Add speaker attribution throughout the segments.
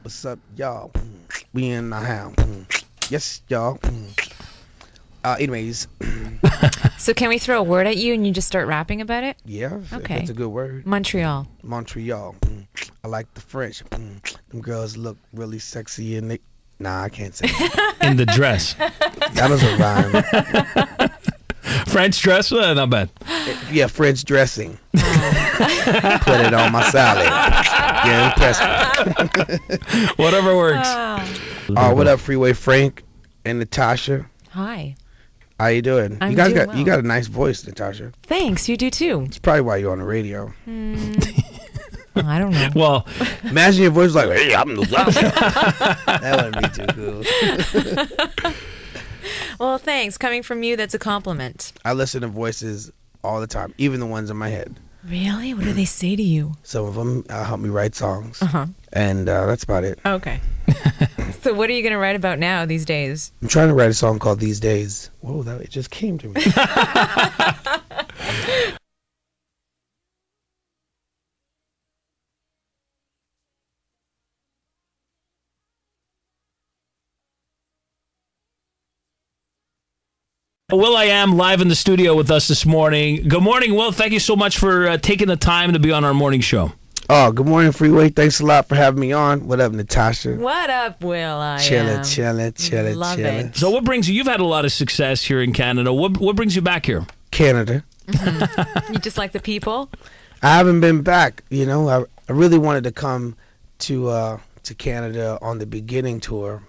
Speaker 1: What's up, y'all? We in the house. Yes, y'all. Anyways,
Speaker 2: So can we throw a word at you and you just start rapping about it?
Speaker 1: yeah, if
Speaker 2: Okay.
Speaker 1: it's a good word.
Speaker 2: Montreal.
Speaker 1: Montreal. I like the French. Them girls look really sexy and they. Nah, I can't say that.
Speaker 3: In the dress.
Speaker 1: That doesn't rhyme.
Speaker 3: French dress? Not bad.
Speaker 1: Yeah, French dressing. Put it on my salad. Yeah, impressed.
Speaker 3: Whatever works.
Speaker 1: What up, Freeway Frank and Natasha?
Speaker 2: Hi.
Speaker 1: How you doing?
Speaker 2: I'm
Speaker 1: you guys
Speaker 2: doing
Speaker 1: got you
Speaker 2: well.
Speaker 1: got a nice voice, Natasha.
Speaker 2: Thanks. You do too.
Speaker 1: It's probably why you're on the radio.
Speaker 2: Well, I don't know.
Speaker 3: Well,
Speaker 1: Imagine your voice like, hey, I'm Natasha. That wouldn't be too cool.
Speaker 2: Well, thanks. Coming from you, that's a compliment.
Speaker 1: I listen to voices all the time, even the ones in my head.
Speaker 2: Really? What do they say to you?
Speaker 1: Some of them help me write songs,
Speaker 2: Uh-huh.
Speaker 1: and that's about it.
Speaker 2: Okay. So what are you going to write about now these days?
Speaker 1: I'm trying to write a song called These Days. Whoa, it just came to me.
Speaker 3: will.i.am live in the studio with us this morning. Good morning, Will. Thank you so much for taking the time to be on our morning show.
Speaker 1: Oh, good morning, Freeway. Thanks a lot for having me on. What up, Natasha?
Speaker 2: What up, will.i.am?
Speaker 1: Chillin'.
Speaker 2: Love it.
Speaker 3: So what brings you? You've had a lot of success here in Canada. What brings you back here?
Speaker 1: Canada.
Speaker 2: You just like the people?
Speaker 1: I haven't been back. You know, I really wanted to come to Canada on the beginning tour,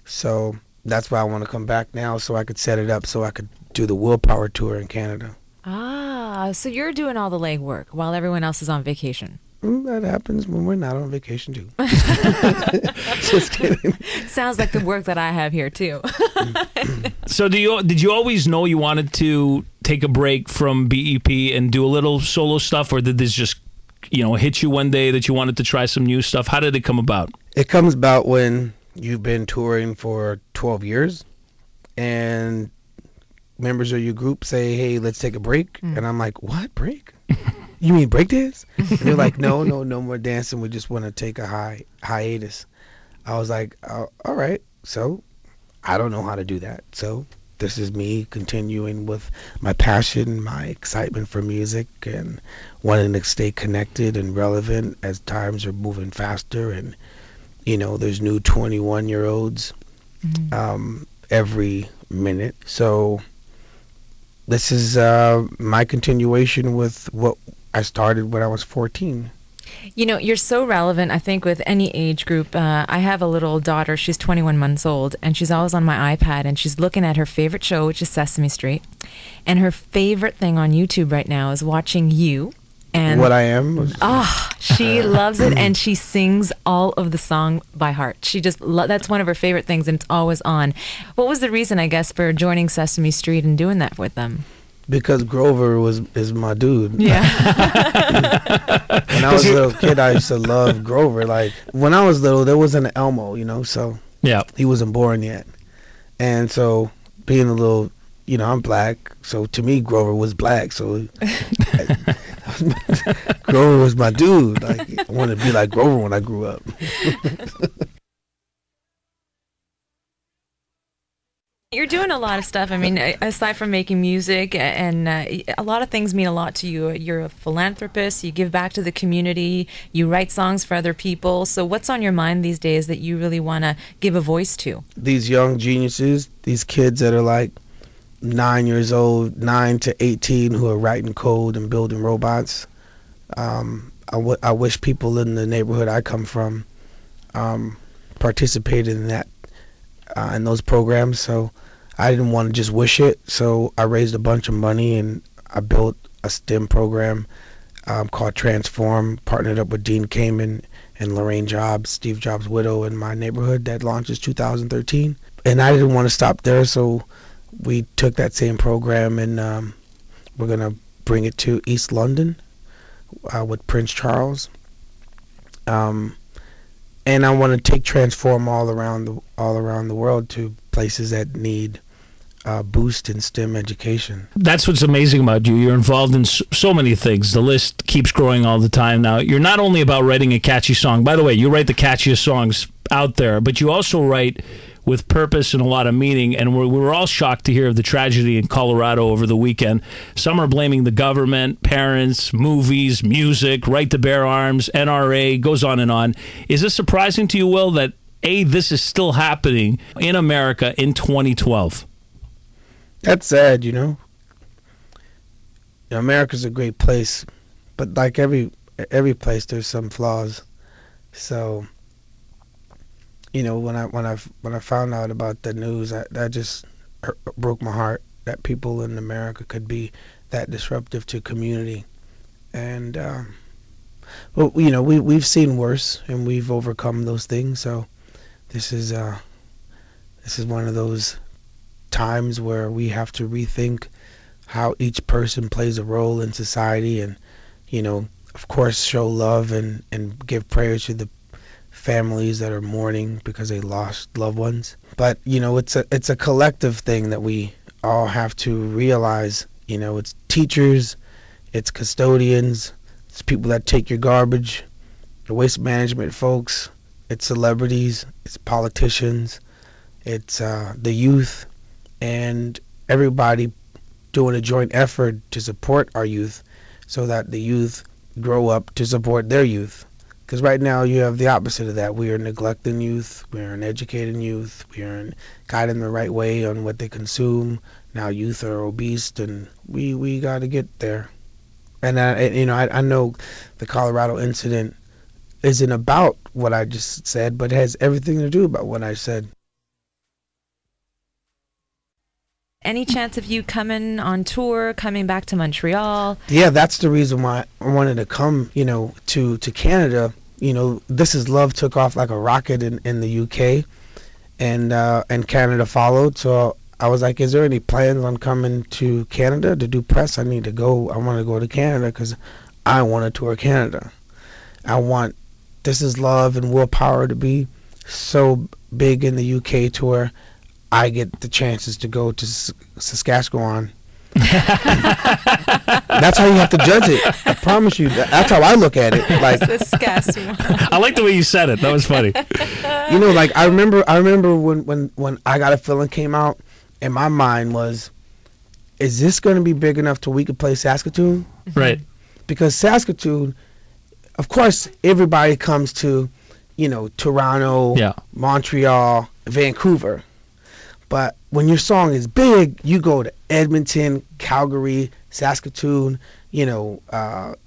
Speaker 1: so that's why I want to come back now, so I could set it up, so I could do the Willpower tour in Canada.
Speaker 2: So you're doing all the legwork while everyone else is on vacation.
Speaker 1: That happens when we're not on vacation too. Just kidding.
Speaker 2: Sounds like the work that I have here too.
Speaker 3: So did you always know you wanted to take a break from BEP and do a little solo stuff, or did this just hit you one day that you wanted to try some new stuff? How did it come about?
Speaker 1: It comes about when you've been touring for 12 years and members of your group say, hey, let's take a break. And I'm like, what, break? You mean break dance? And they're like, no more dancing. We just want to take a hiatus. I was like, all right. So I don't know how to do that. So this is me continuing with my passion, my excitement for music, and wanting to stay connected and relevant as times are moving faster. And, there's new 21-year-olds every minute. So this is my continuation with what I started when I was 14.
Speaker 2: You're so relevant, I think, with any age group. I have a little daughter. She's 21 months old, and she's always on my iPad, and she's looking at her favorite show, which is Sesame Street. And her favorite thing on YouTube right now is watching you. And
Speaker 1: will.i.am.
Speaker 2: She loves it, and she sings all of the song by heart. She just that's one of her favorite things, and it's always on. What was the reason, I guess, for joining Sesame Street and doing that with them?
Speaker 1: Because Grover is my dude.
Speaker 2: Yeah.
Speaker 1: When I was a little kid, I used to love Grover. Like, when I was little, there wasn't an Elmo, so
Speaker 3: yeah,
Speaker 1: he wasn't born yet. And so being a little, I'm black, so to me, Grover was black. So Grover was my dude. Like, I wanted to be like Grover when I grew up.
Speaker 2: You're doing a lot of stuff. I mean, aside from making music, and a lot of things mean a lot to you. You're a philanthropist. You give back to the community. You write songs for other people. So what's on your mind these days that you really want to give a voice to?
Speaker 1: These young geniuses, these kids that are like 9 years old, 9 to 18, who are writing code and building robots. I wish people in the neighborhood I come from participated in that, in those programs. So I didn't want to just wish it. So I raised a bunch of money and I built a STEM program called Transform, partnered up with Dean Kamen and Lorraine Jobs, Steve Jobs' widow, in my neighborhood, that launches 2013. And I didn't want to stop there, so we took that same program and we're going to bring it to East London with Prince Charles. And I want to take Transform all around the world to places that need boost in STEM education.
Speaker 3: That's what's amazing about you. You're involved in so many things. The list keeps growing all the time now. You're not only about writing a catchy song. By the way, you write the catchiest songs out there, but you also write with purpose and a lot of meaning. And we're all shocked to hear of the tragedy in Colorado over the weekend. Some are blaming the government, parents, movies, music, right to bear arms, NRA, goes on and on. Is this surprising to you, Will, that this is still happening in America in 2012?
Speaker 1: That's sad, America's a great place, but like every place, there's some flaws. So, when I found out about the news, that just broke my heart. That people in America could be that disruptive to community, and but we've seen worse, and we've overcome those things. So this is one of those times where we have to rethink how each person plays a role in society, and of course show love and give prayers to the families that are mourning because they lost loved ones. But it's a collective thing that we all have to realize. It's teachers, it's custodians, it's people that take your garbage, the waste management folks, it's celebrities, it's politicians, it's the youth, and everybody doing a joint effort to support our youth so that the youth grow up to support their youth. Because right now you have the opposite of that. We are neglecting youth, we are uneducating youth, we are guiding them the right way on what they consume. Now youth are obese, and we got to get there. And I know the Colorado incident isn't about what I just said, but it has everything to do about what I said.
Speaker 2: Any chance of you coming on tour, coming back to Montreal?
Speaker 1: Yeah, that's the reason why I wanted to come, to Canada. This Is Love took off like a rocket in the UK, and Canada followed. So I was like, is there any plans on coming to Canada to do press? I need to go. I want to go to Canada because I want to tour Canada. I want This Is Love and Willpower to be so big in the UK tour. I get the chances to go to Saskatchewan. That's how you have to judge it. I promise you. That's how I look at it. Like
Speaker 2: Saskatchewan.
Speaker 3: I like the way you said it. That was funny.
Speaker 1: Like I remember when I Got a Feeling came out, and my mind was, is this going to be big enough till we could play Saskatoon?
Speaker 3: Right.
Speaker 1: Because Saskatoon, of course, everybody comes to, Toronto, Montreal, Vancouver. But when your song is big, you go to Edmonton, Calgary, Saskatoon,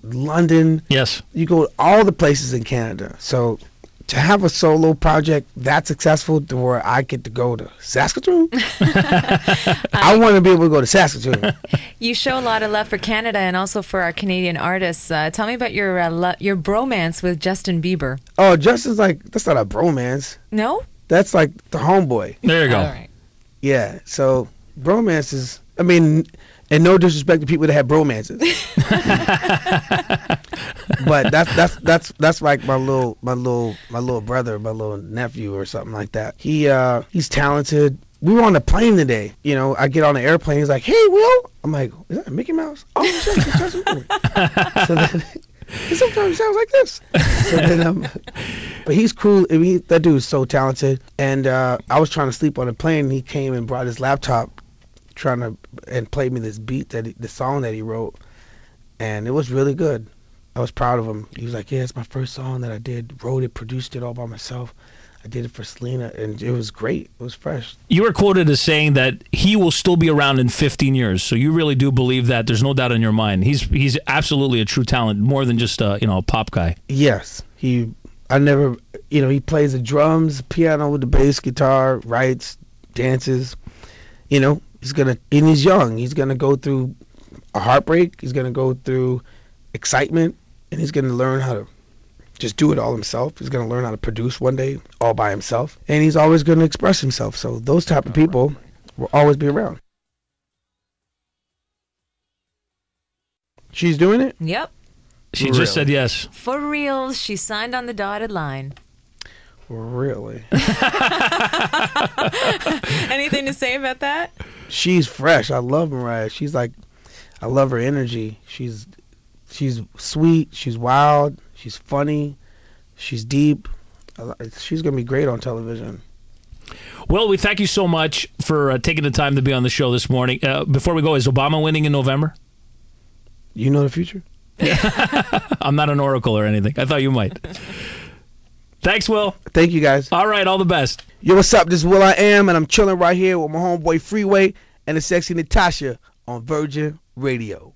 Speaker 1: London.
Speaker 3: Yes.
Speaker 1: You go to all the places in Canada. So to have a solo project that successful to where I get to go to Saskatoon, I want to be able to go to Saskatoon.
Speaker 2: You show a lot of love for Canada and also for our Canadian artists. Tell me about your bromance with Justin Bieber.
Speaker 1: Oh, Justin's that's not a bromance.
Speaker 2: No?
Speaker 1: That's like the homeboy.
Speaker 3: There you go.
Speaker 2: All right.
Speaker 1: Yeah, so bromance is, and no disrespect to people that have bromances, but that's like my little brother, my little nephew or something like that. He's talented. We were on the plane today. I get on the airplane. He's like, "Hey, Will." I'm like, "Is that Mickey Mouse?" Oh, shit, it's Justin Bieber. So then he sometimes sounds like this. So then but he's cool. That dude is so talented. And I was trying to sleep on the plane, and he came and brought his laptop, and played me this beat the song that he wrote, and it was really good. I was proud of him. He was like, "Yeah, it's my first song that I wrote it, produced it all by myself. I did it for Selena, and it was great. It was fresh."
Speaker 3: You were quoted as saying that he will still be around in 15 years. So you really do believe that? There's no doubt in your mind. He's absolutely a true talent, more than just a pop guy.
Speaker 1: Yes, he plays the drums, piano with the bass guitar, writes, dances. He's young. He's gonna go through a heartbreak. He's gonna go through excitement, and he's gonna learn how to just do it all himself. He's going to learn how to produce one day all by himself. And he's always going to express himself. So those type of people will always be around. She's doing it?
Speaker 2: Yep.
Speaker 3: She just said yes.
Speaker 2: For real. She signed on the dotted line.
Speaker 1: Really?
Speaker 2: Anything to say about that?
Speaker 1: She's fresh. I love Mariah. I love her energy. She's sweet. She's wild. She's funny. She's deep. She's gonna be great on television.
Speaker 3: Well, we thank you so much for taking the time to be on the show this morning. Before we go, is Obama winning in November?
Speaker 1: You know the future?
Speaker 3: I'm not an oracle or anything. I thought you might. Thanks, Will.
Speaker 1: Thank you, guys.
Speaker 3: All right, all the best.
Speaker 1: Yo, what's up? This is will.i.am, and I'm chilling right here with my homeboy Freeway and the sexy Natasha on Virgin Radio.